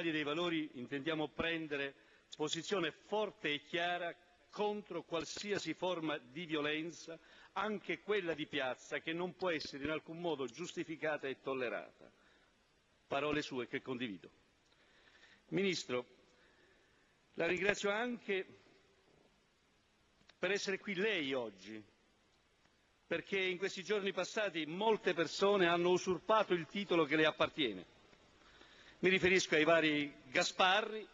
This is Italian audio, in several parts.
dell'Italia dei Valori intendiamo prendere posizione forte e chiara contro qualsiasi forma di violenza, anche quella di piazza, che non può essere in alcun modo giustificata e tollerata. Parole sue che condivido. Ministro, la ringrazio anche per essere qui lei oggi, perché in questi giorni passati molte persone hanno usurpato il titolo che le appartiene. Mi riferisco ai vari Gasparri,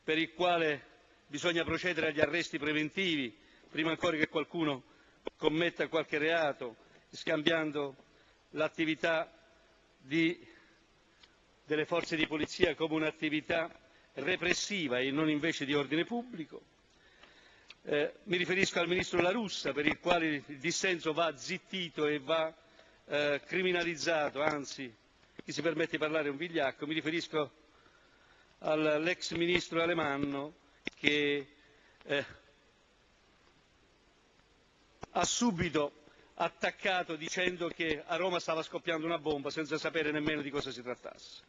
per il quale bisogna procedere agli arresti preventivi prima ancora che qualcuno commetta qualche reato, scambiando l'attività delle forze di polizia come un'attività repressiva e non invece di ordine pubblico. Mi riferisco al Ministro La Russa, per il quale il dissenso va zittito e va criminalizzato, anzi chi si permette di parlare è un vigliacco. Mi riferisco all'ex Ministro Alemanno che ha subito attaccato dicendo che a Roma stava scoppiando una bomba senza sapere nemmeno di cosa si trattasse.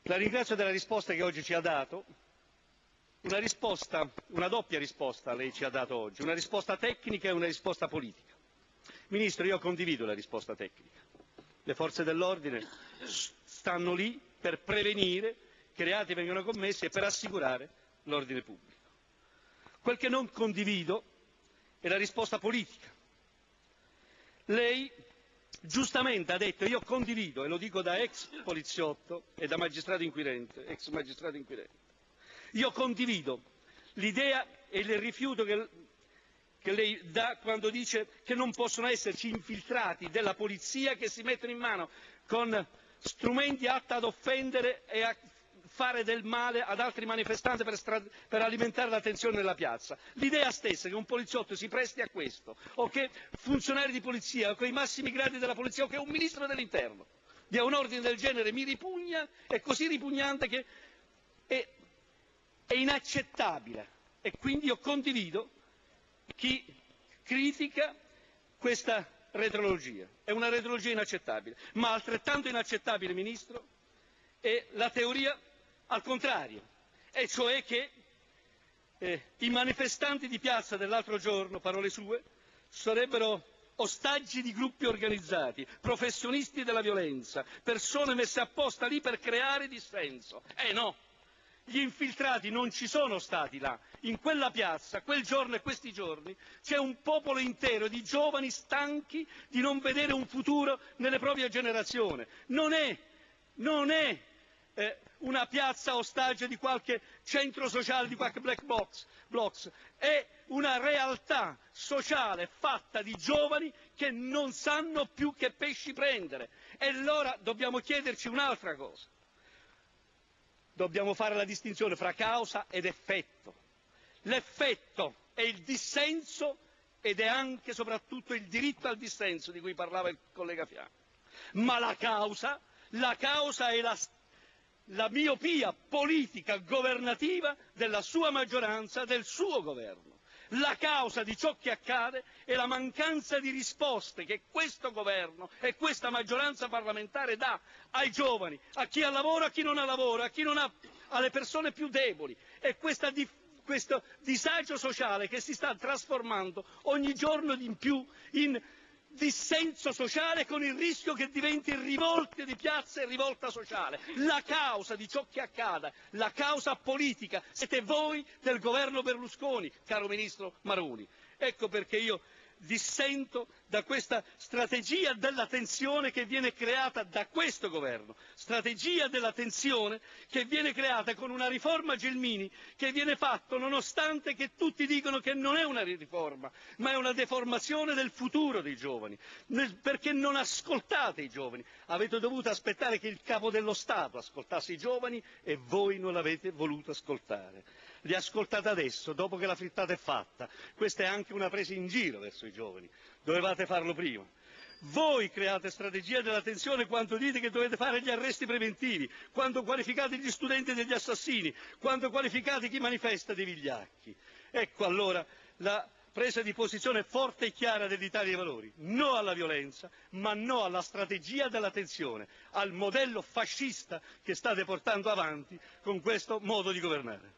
La ringrazio della risposta che oggi ci ha dato, una doppia risposta lei ci ha dato oggi, una risposta tecnica e una risposta politica. Ministro, io condivido la risposta tecnica. Le forze dell'ordine stanno lì per prevenire che reati vengano commessi e per assicurare l'ordine pubblico. Quel che non condivido è la risposta politica. Lei giustamente ha detto, io condivido, e lo dico da ex poliziotto e da magistrato inquirente, ex magistrato inquirente, io condivido l'idea e il rifiuto che lei dà quando dice che non possono esserci infiltrati della polizia che si mettono in mano con strumenti atti ad offendere e a fare del male ad altri manifestanti per alimentare la tensione nella piazza. L'idea stessa che un poliziotto si presti a questo, o che funzionari di polizia, o che i massimi gradi della polizia, o che un ministro dell'interno dia un ordine del genere mi ripugna, è così ripugnante che è inaccettabile. E quindi io condivido chi critica questa retrologia. È una retrologia inaccettabile. Ma altrettanto inaccettabile, Ministro, è la teoria al contrario, e cioè che i manifestanti di piazza dell'altro giorno, parole sue, sarebbero ostaggi di gruppi organizzati, professionisti della violenza, persone messe apposta lì per creare dissenso. No! Gli infiltrati non ci sono stati là. In quella piazza, quel giorno e questi giorni, c'è un popolo intero di giovani stanchi di non vedere un futuro nelle proprie generazioni. Non è una piazza ostaggio di qualche centro sociale, di qualche black blocs, è una realtà sociale fatta di giovani che non sanno più che pesci prendere. E allora dobbiamo chiederci un'altra cosa. Dobbiamo fare la distinzione fra causa ed effetto. L'effetto è il dissenso ed è anche e soprattutto il diritto al dissenso di cui parlava il collega Fiano. Ma la causa è la miopia politica governativa della sua maggioranza, del suo governo. La causa di ciò che accade è la mancanza di risposte che questo governo e questa maggioranza parlamentare dà ai giovani, a chi ha lavoro, a chi non ha lavoro, a chi non ha, alle persone più deboli. E questo disagio sociale che si sta trasformando ogni giorno di più in dissenso sociale, con il rischio che diventi rivolte di piazza e rivolta sociale. La causa di ciò che accade, la causa politica, siete voi del governo Berlusconi, caro ministro Maroni. Ecco perché io dissento da questa strategia della tensione che viene creata da questo governo, strategia della tensione che viene creata con una riforma Gelmini che viene fatta nonostante che tutti dicono che non è una riforma, ma è una deformazione del futuro dei giovani, perché non ascoltate i giovani. Avete dovuto aspettare che il Capo dello Stato ascoltasse i giovani e voi non l'avete voluto ascoltare. Li ascoltate adesso, dopo che la frittata è fatta. Questa è anche una presa in giro verso i giovani. Dovevate farlo prima. Voi create strategia della tensione quando dite che dovete fare gli arresti preventivi, quando qualificate gli studenti degli assassini, quando qualificate chi manifesta dei vigliacchi. Ecco allora presa di posizione forte e chiara dell'Italia dei Valori: no alla violenza, ma no alla strategia della tensione, al modello fascista che state portando avanti con questo modo di governare.